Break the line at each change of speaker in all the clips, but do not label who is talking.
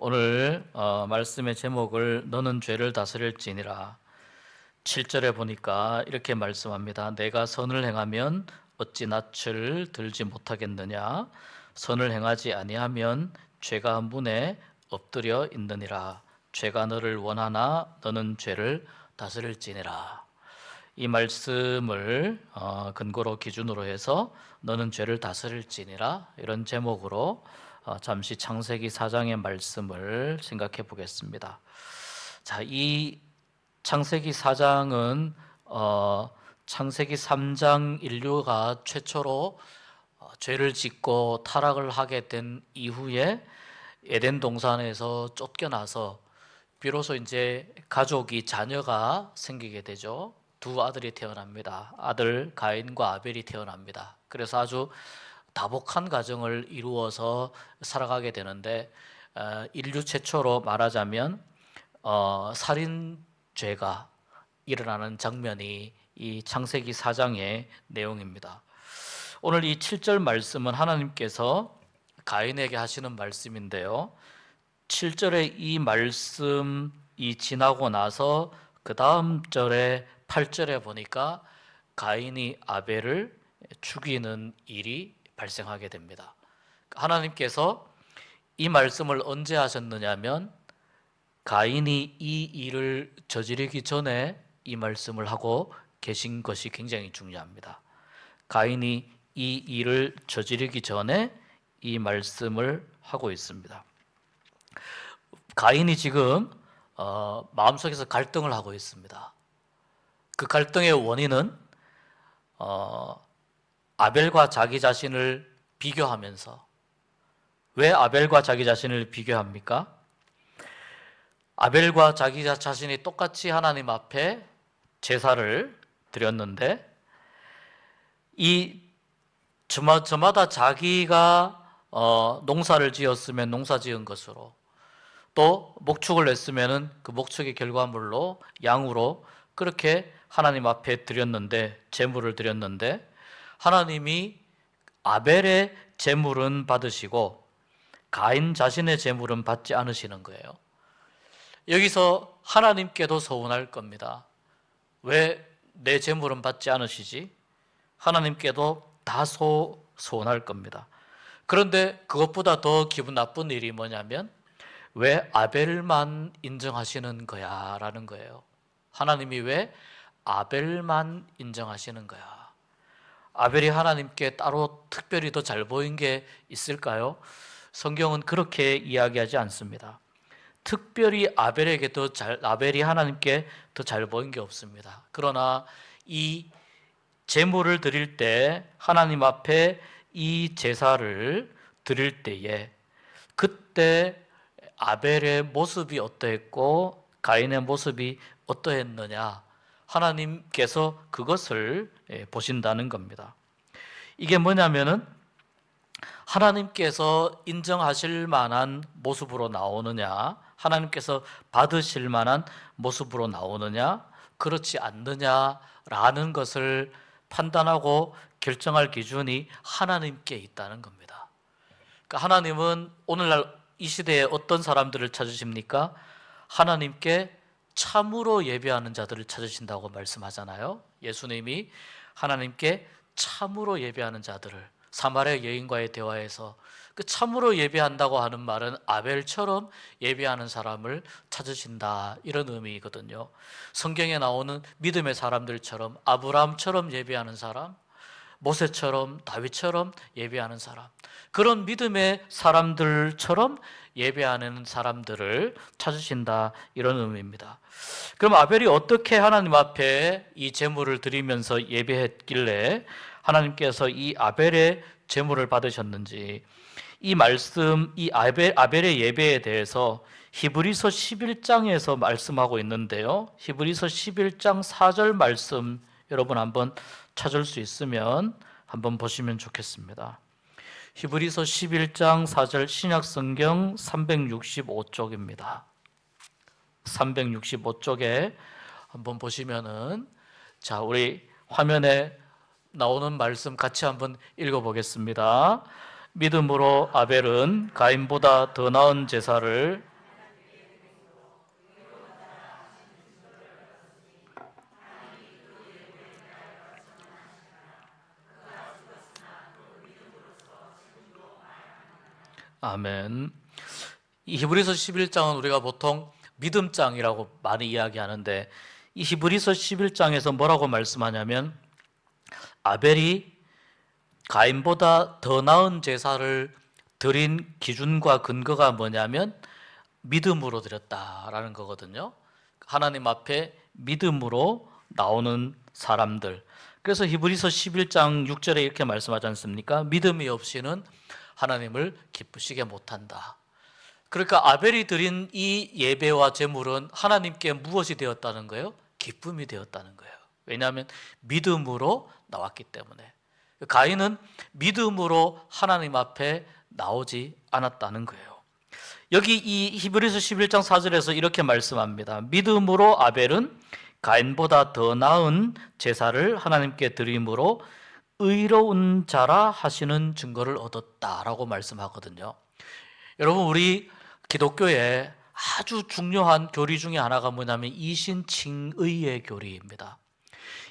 오늘 말씀의 제목을 너는 죄를 다스릴지니라. 7절에 보니까 이렇게 말씀합니다. 내가 선을 행하면 어찌 낯을 들지 못하겠느냐. 선을 행하지 아니하면 죄가 문에 엎드려 있느니라. 죄가 너를 원하나 너는 죄를 다스릴지니라. 이 말씀을 근거로 기준으로 해서 너는 죄를 다스릴지니라, 이런 제목으로 잠시 창세기 4장의 말씀을 생각해 보겠습니다. 자, 이 창세기 4장은 창세기 3장 인류가 최초로 죄를 짓고 타락을 하게 된 이후에 에덴 동산에서 쫓겨나서 비로소 이제 가족이, 자녀가 생기게 되죠. 두 아들이 태어납니다. 아들 가인과 아벨이 태어납니다. 그래서 아주 다복한 가정을 이루어서 살아가게 되는데, 인류 최초로 말하자면 살인죄가 일어나는 장면이 이 창세기 4장의 내용입니다. 오늘 이 7절 말씀은 하나님께서 가인에게 하시는 말씀인데요, 7절에 이 말씀이 지나고 나서 그 다음 절에 8절에 보니까 가인이 아벨을 죽이는 일이 발생하게 됩니다. 하나님께서 이 말씀을 언제 하셨느냐면 가인이 이 일을 저지르기 전에 이 말씀을 하고 계신 것이 굉장히 중요합니다. 가인이 이 일을 저지르기 전에 이 말씀을 하고 있습니다. 가인이 지금 마음속에서 갈등을 하고 있습니다. 그 갈등의 원인은 아벨과 자기 자신을 비교하면서, 왜 아벨과 자기 자신을 비교합니까? 아벨과 자기 자신이 똑같이 하나님 앞에 제사를 드렸는데, 이 저마다 자기가 농사를 지었으면 농사 지은 것으로, 또 목축을 냈으면 그 목축의 결과물로, 양으로 그렇게 하나님 앞에 드렸는데, 제물을 드렸는데, 하나님이 아벨의 제물은 받으시고 가인 자신의 제물은 받지 않으시는 거예요. 여기서 하나님께도 서운할 겁니다. 왜 내 제물은 받지 않으시지? 하나님께도 다소 서운할 겁니다. 그런데 그것보다 더 기분 나쁜 일이 뭐냐면, 왜 아벨만 인정하시는 거야? 라는 거예요. 하나님이 왜 아벨만 인정하시는 거야? 아벨이 하나님께 따로 특별히 더 잘 보인 게 있을까요? 성경은 그렇게 이야기하지 않습니다. 특별히 아벨이 하나님께 더 잘 보인 게 없습니다. 그러나 이 제물을 드릴 때, 하나님 앞에 이 제사를 드릴 때에, 그때 아벨의 모습이 어떠했고 가인의 모습이 어떠했느냐, 하나님께서 그것을 보신다는 겁니다. 이게 뭐냐면은, 하나님께서 인정하실 만한 모습으로 나오느냐, 하나님께서 받으실 만한 모습으로 나오느냐, 그렇지 않느냐라는 것을 판단하고 결정할 기준이 하나님께 있다는 겁니다. 그러니까 하나님은 오늘날 이 시대에 어떤 사람들을 찾으십니까? 하나님께 참으로 예배하는 자들을 찾으신다고 말씀하잖아요. 예수님이 하나님께 참으로 예배하는 자들을, 사마리아 여인과의 대화에서 그 참으로 예배한다고 하는 말은 아벨처럼 예배하는 사람을 찾으신다, 이런 의미거든요. 성경에 나오는 믿음의 사람들처럼, 아브라함처럼 예배하는 사람, 모세처럼, 다윗처럼 예배하는 사람, 그런 믿음의 사람들처럼 예배하는 사람들을 찾으신다, 이런 의미입니다. 그럼 아벨이 어떻게 하나님 앞에 이 제물을 드리면서 예배했길래 하나님께서 이 아벨의 제물을 받으셨는지, 이 말씀, 이 아벨의 예배에 대해서 히브리서 11장에서 말씀하고 있는데요, 히브리서 11장 4절 말씀 여러분 한번 찾을 수 있으면 한번 보시면 좋겠습니다. 히브리서 11장 4절, 신약성경 365쪽입니다. 365쪽에 한번 보시면은, 자, 우리 화면에 나오는 말씀 같이 한번 읽어보겠습니다. 믿음으로 아벨은 가인보다 더 나은 제사를 아멘. 이 히브리서 11장은 우리가 보통 믿음장이라고 많이 이야기하는데, 이 히브리서 11장에서 뭐라고 말씀하냐면, 아벨이 가인보다 더 나은 제사를 드린 기준과 근거가 뭐냐면 믿음으로 드렸다라는 거거든요. 하나님 앞에 믿음으로 나오는 사람들. 그래서 히브리서 11장 6절에 이렇게 말씀하지 않습니까? 믿음이 없이는 하나님을 기쁘시게 못한다. 그러니까 아벨이 드린 이 예배와 제물은 하나님께 무엇이 되었다는 거예요? 기쁨이 되었다는 거예요. 왜냐하면 믿음으로 나왔기 때문에. 가인은 믿음으로 하나님 앞에 나오지 않았다는 거예요. 여기 이 히브리서 11장 4절에서 이렇게 말씀합니다. 믿음으로 아벨은 가인보다 더 나은 제사를 하나님께 드림으로 의로운 자라 하시는 증거를 얻었다라고 말씀하거든요. 여러분, 우리 기독교에 아주 중요한 교리 중에 하나가 뭐냐면 이신칭의의 교리입니다.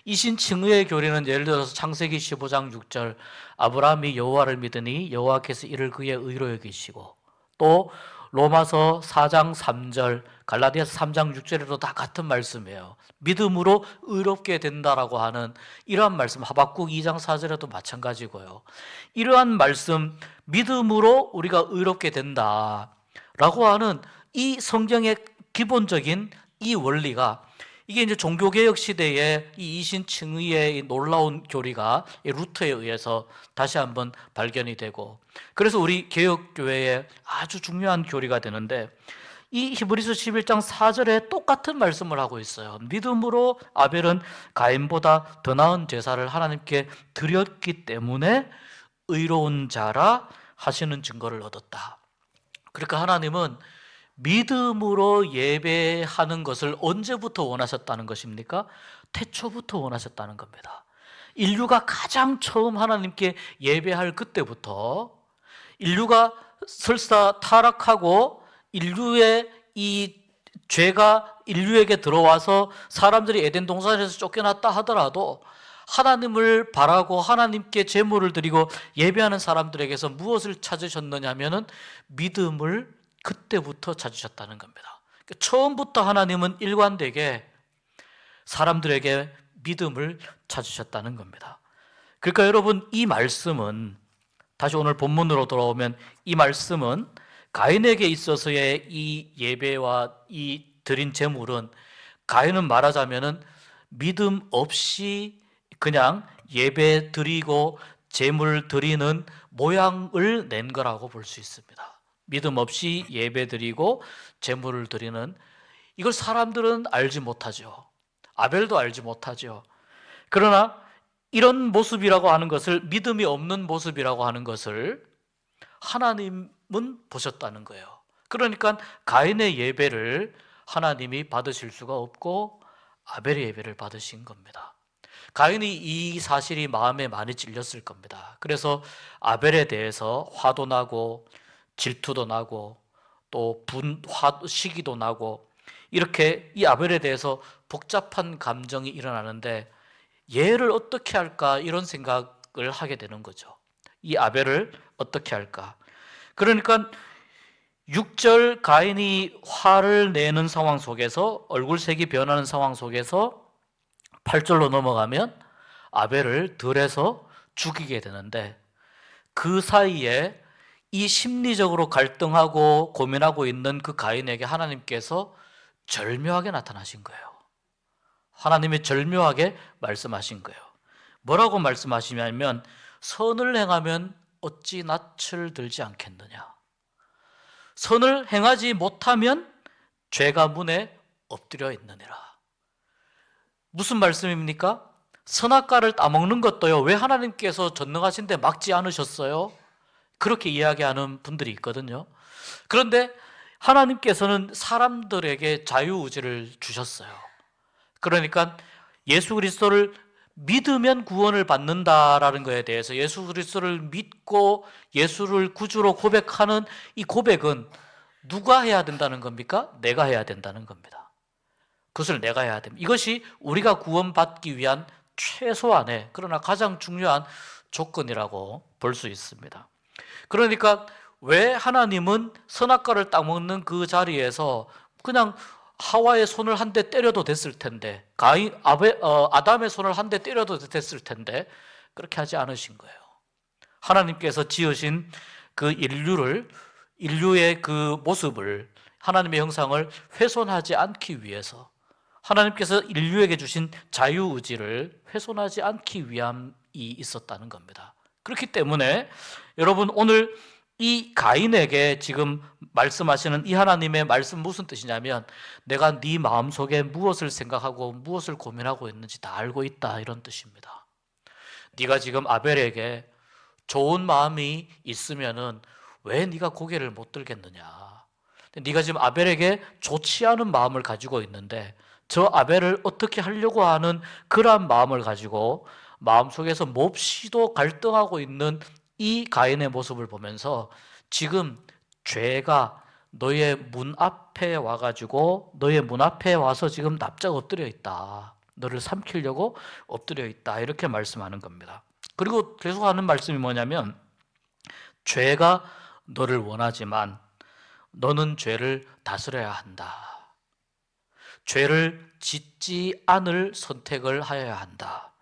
이신칭의의 교리는 예를 들어서 창세기 15장 6절 아브라함이 여호와를 믿으니 여호와께서 이를 그의 의로 여기시고, 또 로마서 4장 3절 갈라디아서 3장 6절에도 다 같은 말씀이에요. 믿음으로 의롭게 된다라고 하는 이러한 말씀, 하박국 2장 4절에도 마찬가지고요. 이러한 말씀, 믿음으로 우리가 의롭게 된다라고 하는 이 성경의 기본적인 이 원리가, 이게 이제 종교개혁 시대에 이 이신칭의의 놀라운 교리가 루터에 의해서 다시 한번 발견이 되고, 그래서 우리 개혁교회에 아주 중요한 교리가 되는데, 이 히브리서 11장 4절에 똑같은 말씀을 하고 있어요. 믿음으로 아벨은 가인보다 더 나은 제사를 하나님께 드렸기 때문에 의로운 자라 하시는 증거를 얻었다. 그러니까 하나님은 믿음으로 예배하는 것을 언제부터 원하셨다는 것입니까? 태초부터 원하셨다는 겁니다. 인류가 가장 처음 하나님께 예배할 그때부터, 인류가 설사 타락하고 인류의 이 죄가 인류에게 들어와서 사람들이 에덴 동산에서 쫓겨났다 하더라도 하나님을 바라고 하나님께 제물을 드리고 예배하는 사람들에게서 무엇을 찾으셨느냐 하면은 믿음을 그때부터 찾으셨다는 겁니다. 처음부터 하나님은 일관되게 사람들에게 믿음을 찾으셨다는 겁니다. 그러니까 여러분, 이 말씀은, 다시 오늘 본문으로 돌아오면 이 말씀은 가인에게 있어서의 이 예배와 이 드린 제물은, 가인은 말하자면은 믿음 없이 그냥 예배 드리고 제물 드리는 모양을 낸 거라고 볼 수 있습니다. 믿음 없이 예배 드리고 제물을 드리는, 이걸 사람들은 알지 못하죠. 아벨도 알지 못하죠. 그러나 이런 모습이라고 하는 것을, 믿음이 없는 모습이라고 하는 것을 하나님은 보셨다는 거예요. 그러니까 가인의 예배를 하나님이 받으실 수가 없고 아벨의 예배를 받으신 겁니다. 가인이 이 사실이 마음에 많이 찔렸을 겁니다. 그래서 아벨에 대해서 화도 나고 질투도 나고 또 시기도 나고, 이렇게 이 아벨에 대해서 복잡한 감정이 일어나는데 얘를 어떻게 할까, 이런 생각을 하게 되는 거죠. 이 아벨을 어떻게 할까. 그러니까 6절 가인이 화를 내는 상황 속에서, 얼굴색이 변하는 상황 속에서 8절로 넘어가면 아벨을 들에서 죽이게 되는데, 그 사이에 이 심리적으로 갈등하고 고민하고 있는 그 가인에게 하나님께서 절묘하게 나타나신 거예요. 하나님이 절묘하게 말씀하신 거예요. 뭐라고 말씀하시냐면, 선을 행하면 어찌 낯을 들지 않겠느냐. 선을 행하지 못하면 죄가 문에 엎드려 있느니라. 무슨 말씀입니까? 선악과를 따먹는 것도요, 왜 하나님께서 전능하신데 막지 않으셨어요? 그렇게 이야기하는 분들이 있거든요. 그런데 하나님께서는 사람들에게 자유의지를 주셨어요. 그러니까 예수 그리스도를 믿으면 구원을 받는다라는 것에 대해서, 예수 그리스도를 믿고 예수를 구주로 고백하는 이 고백은 누가 해야 된다는 겁니까? 내가 해야 된다는 겁니다. 그것을 내가 해야 됩니다. 이것이 우리가 구원받기 위한 최소한의, 그러나 가장 중요한 조건이라고 볼 수 있습니다. 그러니까 왜 하나님은 선악과를 따먹는 그 자리에서 그냥 하와의 손을 한 대 때려도 됐을 텐데, 아담의 손을 한 대 때려도 됐을 텐데 그렇게 하지 않으신 거예요. 하나님께서 지으신 그 인류의 그 모습을, 하나님의 형상을 훼손하지 않기 위해서, 하나님께서 인류에게 주신 자유의지를 훼손하지 않기 위함이 있었다는 겁니다. 그렇기 때문에 여러분, 오늘 이 가인에게 지금 말씀하시는 이 하나님의 말씀 무슨 뜻이냐면, 내가 네 마음속에 무엇을 생각하고 무엇을 고민하고 있는지 다 알고 있다, 이런 뜻입니다. 네가 지금 아벨에게 좋은 마음이 있으면은 왜 네가 고개를 못 들겠느냐. 네가 지금 아벨에게 좋지 않은 마음을 가지고 있는데 저 아벨을 어떻게 하려고 하는 그러한 마음을 가지고 마음속에서 몹시도 갈등하고 있는 이 가인의 모습을 보면서 지금 죄가 너의 문 앞에 와가지고 너의 문 앞에 와서 지금 납작 엎드려 있다. 너를 삼키려고 엎드려 있다. 이렇게 말씀하는 겁니다. 그리고 계속 하는 말씀이 뭐냐면, 죄가 너를 원하지만 너는 죄를 다스려야 한다. 죄를 짓지 않을 선택을 하여야 한다.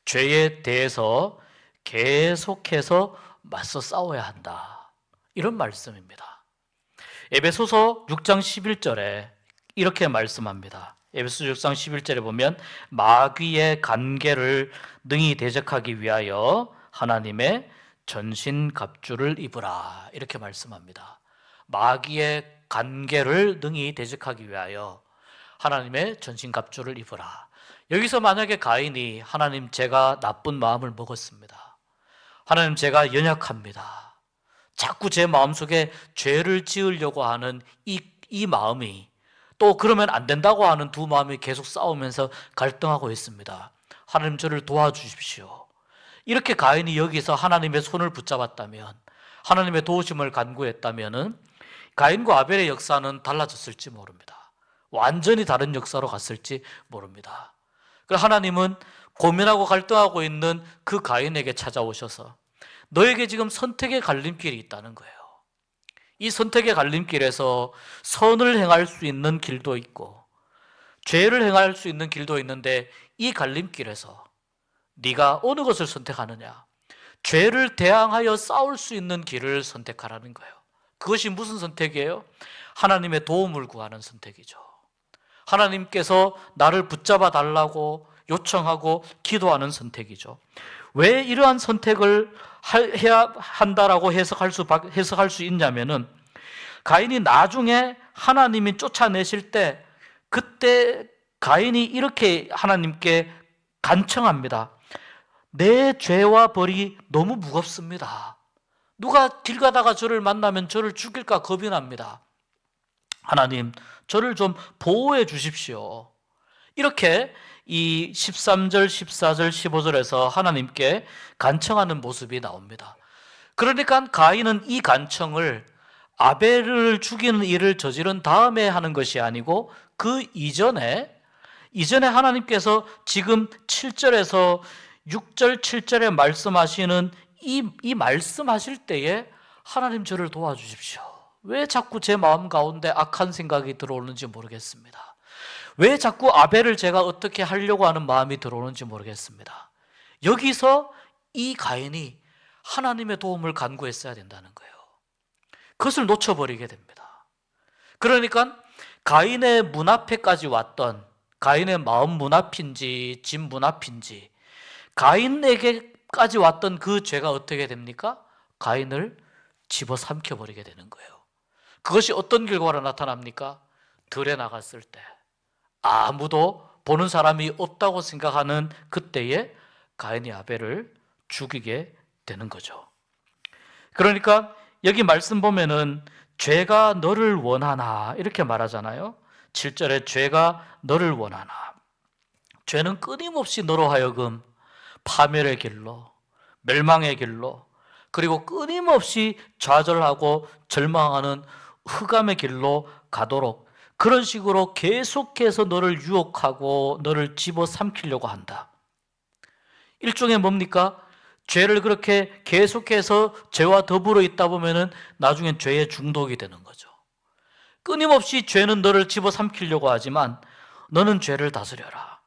죄에 대해서 계속해서 맞서 싸워야 한다. 이런 말씀입니다. 에베소서 6장 11절에 이렇게 말씀합니다. 에베소서 6장 11절에 보면 마귀의 간계를 능히 대적하기 위하여 하나님의 전신갑주를 입으라, 이렇게 말씀합니다. 마귀의 간계를 능히 대적하기 위하여 하나님의 전신갑주를 입으라. 여기서 만약에 가인이 하나님, 제가 나쁜 마음을 먹었습니다. 하나님, 제가 연약합니다. 자꾸 제 마음속에 죄를 지으려고 하는 이 마음이, 또 그러면 안 된다고 하는 두 마음이 계속 싸우면서 갈등하고 있습니다. 하나님, 저를 도와주십시오. 이렇게 가인이 여기서 하나님의 손을 붙잡았다면, 하나님의 도우심을 간구했다면 가인과 아벨의 역사는 달라졌을지 모릅니다. 완전히 다른 역사로 갔을지 모릅니다. 그래서 하나님은 고민하고 갈등하고 있는 그 가인에게 찾아오셔서 너에게 지금 선택의 갈림길이 있다는 거예요. 이 선택의 갈림길에서 선을 행할 수 있는 길도 있고 죄를 행할 수 있는 길도 있는데, 이 갈림길에서 네가 어느 것을 선택하느냐? 죄를 대항하여 싸울 수 있는 길을 선택하라는 거예요. 그것이 무슨 선택이에요? 하나님의 도움을 구하는 선택이죠. 하나님께서 나를 붙잡아 달라고 요청하고 기도하는 선택이죠. 왜 이러한 선택을 해야 한다라고 해석할 수 있냐면은, 가인이 나중에 하나님이 쫓아내실 때, 그때 가인이 이렇게 하나님께 간청합니다. 내 죄와 벌이 너무 무겁습니다. 누가 길 가다가 저를 만나면 저를 죽일까 겁이 납니다. 하나님, 저를 좀 보호해 주십시오. 이렇게 이 13절, 14절, 15절에서 하나님께 간청하는 모습이 나옵니다. 그러니까 가인은 이 간청을 아벨을 죽이는 일을 저지른 다음에 하는 것이 아니고 그 이전에 하나님께서 지금 7절에서 6절, 7절에 말씀하시는 이 말씀하실 때에 하나님, 저를 도와주십시오. 왜 자꾸 제 마음 가운데 악한 생각이 들어오는지 모르겠습니다. 왜 자꾸 아벨을 제가 어떻게 하려고 하는 마음이 들어오는지 모르겠습니다. 여기서 이 가인이 하나님의 도움을 간구했어야 된다는 거예요. 그것을 놓쳐버리게 됩니다. 그러니까 가인의 문 앞에까지 왔던, 가인의 마음 문 앞인지 집 문 앞인지, 가인에게까지 왔던 그 죄가 어떻게 됩니까? 가인을 집어삼켜버리게 되는 거예요. 그것이 어떤 결과로 나타납니까? 들에 나갔을 때 아무도 보는 사람이 없다고 생각하는 그때에 가인이 아벨을 죽이게 되는 거죠. 그러니까 여기 말씀 보면은 죄가 너를 원하나 이렇게 말하잖아요. 7절에 죄가 너를 원하나. 죄는 끊임없이 너로 하여금 파멸의 길로, 멸망의 길로, 그리고 끊임없이 좌절하고 절망하는 흑암의 길로 가도록 그런 식으로 계속해서 너를 유혹하고 너를 집어삼키려고 한다. 일종의 뭡니까? 죄를 그렇게 계속해서 죄와 더불어 있다 보면은 나중엔 죄에 중독이 되는 거죠. 끊임없이 죄는 너를 집어삼키려고 하지만 너는 죄를 다스려라.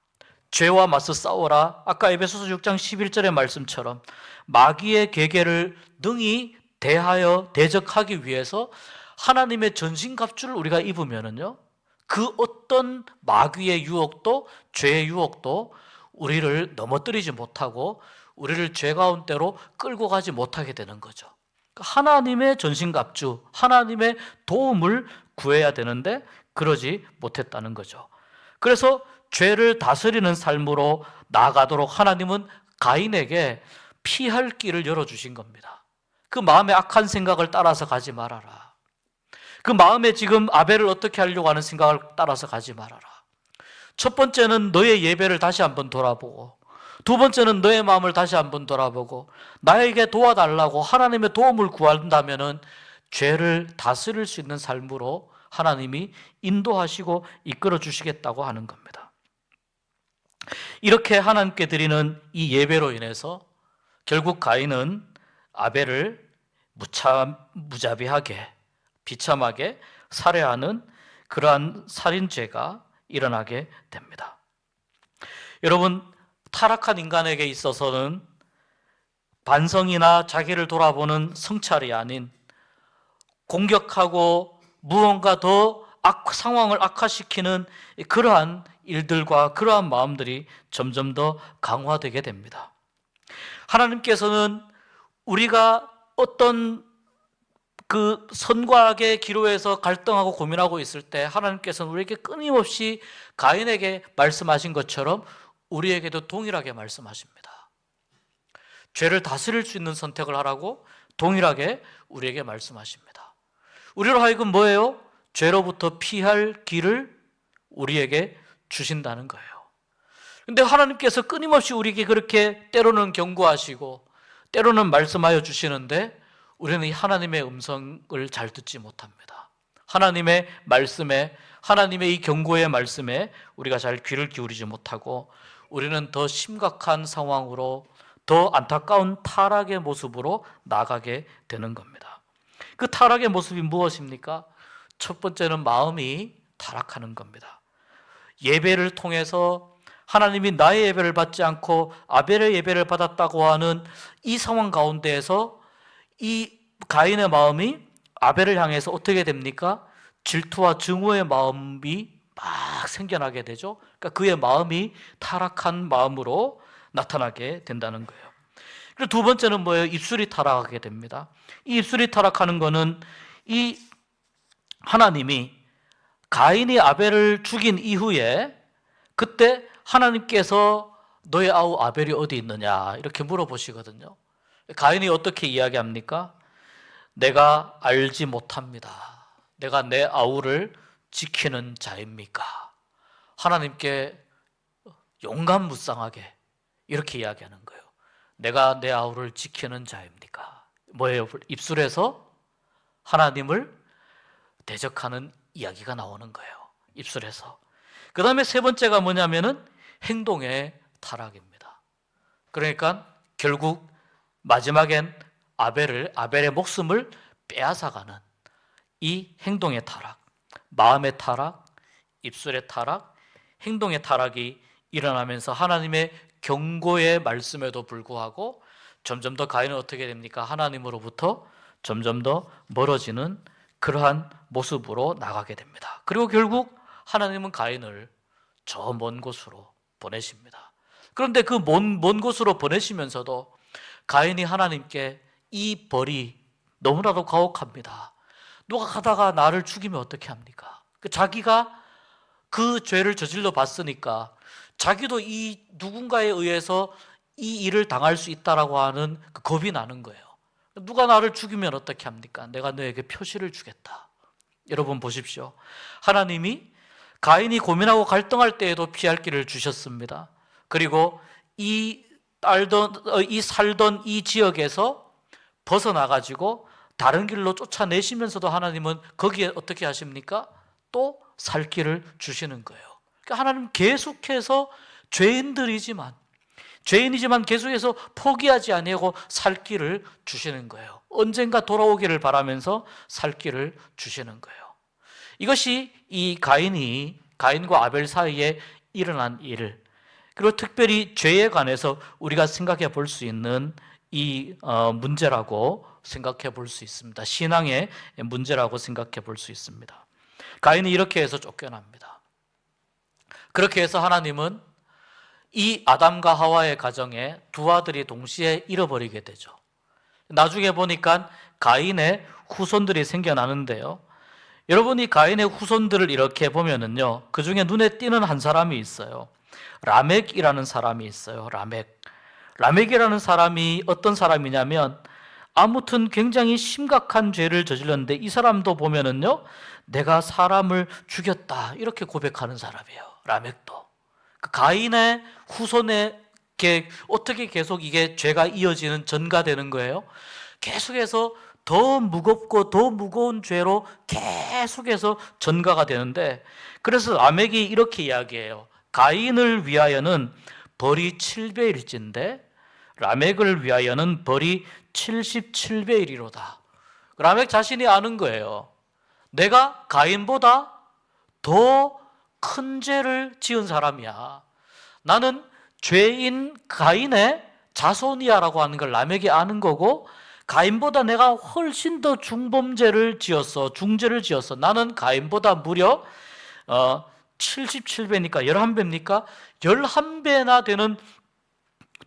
죄와 맞서 싸워라. 아까 에베소서 6장 11절의 말씀처럼 마귀의 계계를 능히 대적하기 위해서 하나님의 전신갑주를 우리가 입으면은요, 그 어떤 마귀의 유혹도 죄의 유혹도 우리를 넘어뜨리지 못하고 우리를 죄 가운데로 끌고 가지 못하게 되는 거죠. 하나님의 전신갑주, 하나님의 도움을 구해야 되는데 그러지 못했다는 거죠. 그래서 죄를 다스리는 삶으로 나아가도록 하나님은 가인에게 피할 길을 열어주신 겁니다. 그 마음의 악한 생각을 따라서 가지 말아라. 그 마음에 지금 아벨을 어떻게 하려고 하는 생각을 따라서 가지 말아라. 첫 번째는 너의 예배를 다시 한번 돌아보고, 두 번째는 너의 마음을 다시 한번 돌아보고, 나에게 도와달라고 하나님의 도움을 구한다면은 죄를 다스릴 수 있는 삶으로 하나님이 인도하시고 이끌어 주시겠다고 하는 겁니다. 이렇게 하나님께 드리는 이 예배로 인해서 결국 가인은 아벨을 무자비하게 비참하게 살해하는 그러한 살인죄가 일어나게 됩니다. 여러분, 타락한 인간에게 있어서는 반성이나 자기를 돌아보는 성찰이 아닌 공격하고 무언가 더 상황을 악화시키는 그러한 일들과 그러한 마음들이 점점 더 강화되게 됩니다. 하나님께서는 우리가 어떤 그 선과 악의 기로에서 갈등하고 고민하고 있을 때 하나님께서는 우리에게 끊임없이 가인에게 말씀하신 것처럼 우리에게도 동일하게 말씀하십니다. 죄를 다스릴 수 있는 선택을 하라고 동일하게 우리에게 말씀하십니다. 우리로 하여금 뭐예요? 죄로부터 피할 길을 우리에게 주신다는 거예요. 근데 하나님께서 끊임없이 우리에게 그렇게 때로는 경고하시고 때로는 말씀하여 주시는데 우리는 이 하나님의 음성을 잘 듣지 못합니다. 하나님의 말씀에, 하나님의 이 경고의 말씀에 우리가 잘 귀를 기울이지 못하고 우리는 더 심각한 상황으로, 더 안타까운 타락의 모습으로 나가게 되는 겁니다. 그 타락의 모습이 무엇입니까? 첫 번째는 마음이 타락하는 겁니다. 예배를 통해서 하나님이 나의 예배를 받지 않고 아벨의 예배를 받았다고 하는 이 상황 가운데에서 이 가인의 마음이 아벨을 향해서 어떻게 됩니까? 질투와 증오의 마음이 막 생겨나게 되죠. 그러니까 그의 마음이 타락한 마음으로 나타나게 된다는 거예요. 그리고 두 번째는 뭐예요? 입술이 타락하게 됩니다. 이 입술이 타락하는 거는 이 하나님이 가인이 아벨을 죽인 이후에 그때 하나님께서 너의 아우 아벨이 어디 있느냐 이렇게 물어보시거든요. 가인이 어떻게 이야기합니까? 내가 알지 못합니다. 내가 내 아우를 지키는 자입니까? 하나님께 용감무쌍하게 이렇게 이야기하는 거예요. 내가 내 아우를 지키는 자입니까? 뭐예요? 입술에서 하나님을 대적하는 이야기가 나오는 거예요. 입술에서. 그 다음에 세 번째가 뭐냐면은 행동의 타락입니다. 그러니까 결국 마지막엔 아벨의 목숨을 빼앗아가는 이 행동의 타락, 마음의 타락, 입술의 타락, 행동의 타락이 일어나면서 하나님의 경고의 말씀에도 불구하고 점점 더 가인은 어떻게 됩니까? 하나님으로부터 점점 더 멀어지는 그러한 모습으로 나가게 됩니다. 그리고 결국 하나님은 가인을 저 먼 곳으로 보내십니다. 그런데 그 먼 곳으로 보내시면서도 가인이 하나님께 이 벌이 너무나도 가혹합니다. 누가 가다가 나를 죽이면 어떻게 합니까? 자기가 그 죄를 저질러 봤으니까 자기도 이 누군가에 의해서 이 일을 당할 수 있다라고 하는 그 겁이 나는 거예요. 누가 나를 죽이면 어떻게 합니까? 내가 너에게 표시를 주겠다. 여러분 보십시오. 하나님이 가인이 고민하고 갈등할 때에도 피할 길을 주셨습니다. 그리고 이 살던 이 지역에서 벗어나가지고 다른 길로 쫓아내시면서도 하나님은 거기에 어떻게 하십니까? 또 살 길을 주시는 거예요. 그러니까 하나님 계속해서 죄인들이지만 죄인이지만 계속해서 포기하지 아니하고 살 길을 주시는 거예요. 언젠가 돌아오기를 바라면서 살 길을 주시는 거예요. 이것이 이 가인과 아벨 사이에 일어난 일, 그리고 특별히 죄에 관해서 우리가 생각해 볼 수 있는 이 문제라고 생각해 볼 수 있습니다. 신앙의 문제라고 생각해 볼 수 있습니다. 가인이 이렇게 해서 쫓겨납니다. 그렇게 해서 하나님은 이 아담과 하와의 가정에 두 아들이 동시에 잃어버리게 되죠. 나중에 보니까 가인의 후손들이 생겨나는데요. 여러분이 가인의 후손들을 이렇게 보면은요, 그 중에 눈에 띄는 한 사람이 있어요. 라멕이라는 사람이 있어요. 라멕이라는 사람이 어떤 사람이냐면 아무튼 굉장히 심각한 죄를 저질렀는데 이 사람도 보면은요, 내가 사람을 죽였다 이렇게 고백하는 사람이에요. 라멕도. 가인의 후손에게 어떻게 계속 이게 죄가 이어지는 전가되는 거예요? 계속해서 더 무겁고 더 무거운 죄로 계속해서 전가가 되는데, 그래서 라멕이 이렇게 이야기해요. 가인을 위하여는 벌이 7배일진데 라멕을 위하여는 벌이 77배이리로다. 라멕 자신이 아는 거예요. 내가 가인보다 더 큰 죄를 지은 사람이야. 나는 죄인 가인의 자손이야라고 하는 걸 라멕이 아는 거고, 가인보다 내가 훨씬 더 중죄를 지었어. 나는 가인보다 무려 77배니까 11배입니까? 11배나 되는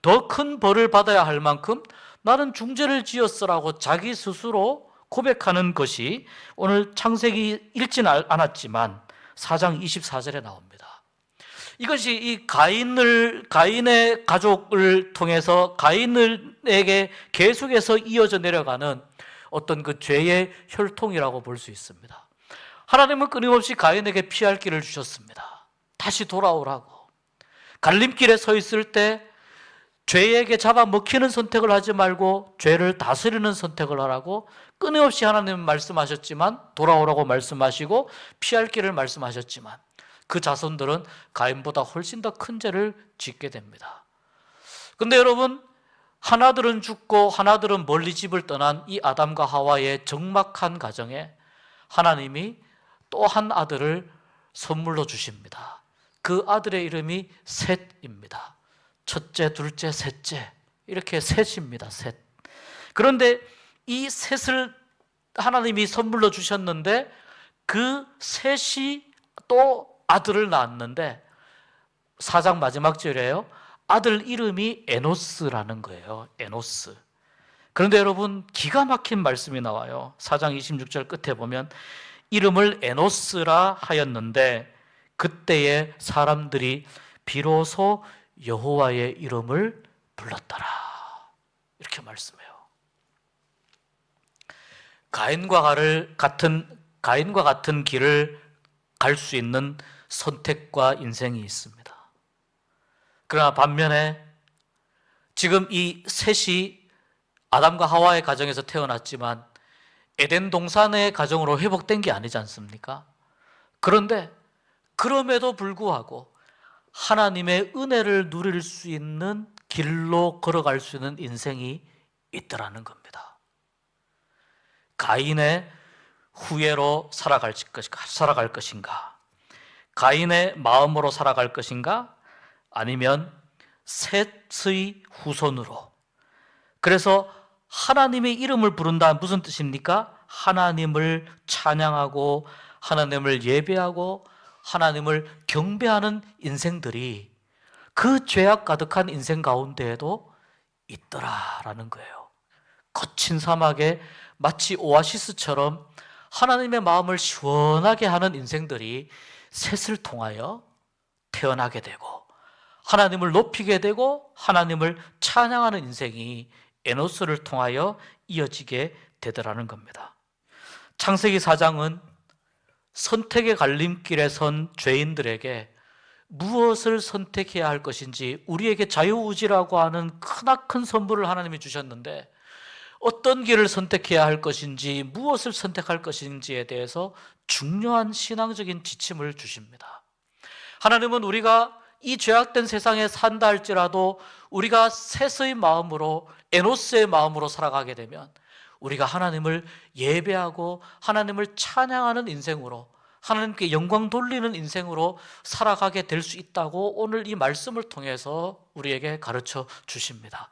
더 큰 벌을 받아야 할 만큼 나는 중죄를 지었어라고 자기 스스로 고백하는 것이 오늘 창세기 읽지는 않았지만 4장 24절에 나옵니다. 이것이 이 가인의 가족을 통해서 가인에게 계속해서 이어져 내려가는 어떤 그 죄의 혈통이라고 볼 수 있습니다. 하나님은 끊임없이 가인에게 피할 길을 주셨습니다. 다시 돌아오라고. 갈림길에 서 있을 때 죄에게 잡아먹히는 선택을 하지 말고 죄를 다스리는 선택을 하라고 끊임없이 하나님은 말씀하셨지만, 돌아오라고 말씀하시고 피할 길을 말씀하셨지만 그 자손들은 가인보다 훨씬 더 큰 죄를 짓게 됩니다. 그런데 여러분, 하나들은 죽고 하나들은 멀리 집을 떠난 이 아담과 하와의 적막한 가정에 하나님이 또 한 아들을 선물로 주십니다. 그 아들의 이름이 셋입니다. 첫째, 둘째, 셋째, 이렇게 셋입니다. 셋. 그런데 이 셋을 하나님이 선물로 주셨는데 그 셋이 또 아들을 낳았는데 4장 마지막 절이에요. 아들 이름이 에노스라는 거예요. 에노스. 그런데 여러분, 기가 막힌 말씀이 나와요. 4장 26절 끝에 보면 이름을 에노스라 하였는데 그때의 사람들이 비로소 여호와의 이름을 불렀더라. 이렇게 말씀해요. 가인과 같은 길을 갈 수 있는 선택과 인생이 있습니다. 그러나 반면에 지금 이 셋이 아담과 하와의 가정에서 태어났지만 에덴 동산의 가정으로 회복된 게 아니지 않습니까? 그런데 그럼에도 불구하고 하나님의 은혜를 누릴 수 있는 길로 걸어갈 수 있는 인생이 있더라는 겁니다. 가인의 후예로 살아갈 것인가? 가인의 마음으로 살아갈 것인가? 아니면 셋의 후손으로. 그래서 하나님의 이름을 부른다, 무슨 뜻입니까? 하나님을 찬양하고 하나님을 예배하고 하나님을 경배하는 인생들이 그 죄악 가득한 인생 가운데에도 있더라라는 거예요. 거친 사막에 마치 오아시스처럼 하나님의 마음을 시원하게 하는 인생들이 셋을 통하여 태어나게 되고 하나님을 높이게 되고 하나님을 찬양하는 인생이 에노스를 통하여 이어지게 되더라는 겁니다. 창세기 4장은 선택의 갈림길에 선 죄인들에게 무엇을 선택해야 할 것인지, 우리에게 자유의지라고 하는 크나큰 선물을 하나님이 주셨는데 어떤 길을 선택해야 할 것인지, 무엇을 선택할 것인지에 대해서 중요한 신앙적인 지침을 주십니다. 하나님은 우리가 이 죄악된 세상에 산다 할지라도 우리가 셋의 마음으로, 에노스의 마음으로 살아가게 되면 우리가 하나님을 예배하고 하나님을 찬양하는 인생으로, 하나님께 영광 돌리는 인생으로 살아가게 될 수 있다고 오늘 이 말씀을 통해서 우리에게 가르쳐 주십니다.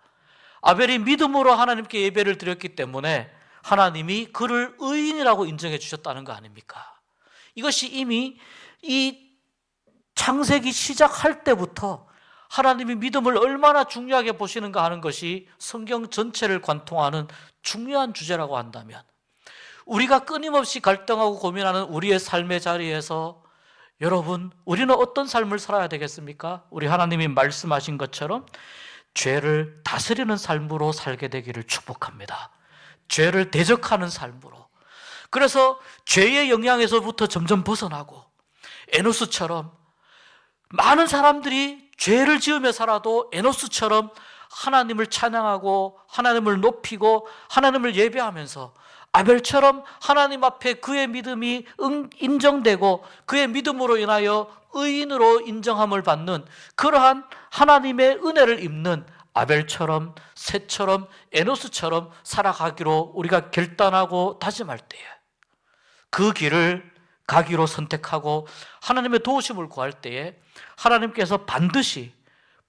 아벨이 믿음으로 하나님께 예배를 드렸기 때문에 하나님이 그를 의인이라고 인정해 주셨다는 거 아닙니까? 이것이 이미 이 창세기 시작할 때부터 하나님이 믿음을 얼마나 중요하게 보시는가 하는 것이 성경 전체를 관통하는 중요한 주제라고 한다면, 우리가 끊임없이 갈등하고 고민하는 우리의 삶의 자리에서 여러분, 우리는 어떤 삶을 살아야 되겠습니까? 우리 하나님이 말씀하신 것처럼 죄를 다스리는 삶으로 살게 되기를 축복합니다. 죄를 대적하는 삶으로. 그래서 죄의 영향에서부터 점점 벗어나고, 에노스처럼 많은 사람들이 죄를 지으며 살아도 에노스처럼 하나님을 찬양하고 하나님을 높이고 하나님을 예배하면서, 아벨처럼 하나님 앞에 그의 믿음이 인정되고 그의 믿음으로 인하여 의인으로 인정함을 받는 그러한 하나님의 은혜를 입는 아벨처럼, 셋처럼, 에노스처럼 살아가기로 우리가 결단하고 다짐할 때에, 그 길을 가기로 선택하고 하나님의 도우심을 구할 때에 하나님께서 반드시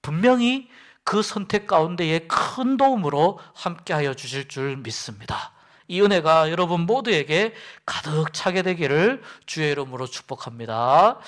분명히 그 선택 가운데에 큰 도움으로 함께하여 주실 줄 믿습니다. 이 은혜가 여러분 모두에게 가득 차게 되기를 주의 이름으로 축복합니다.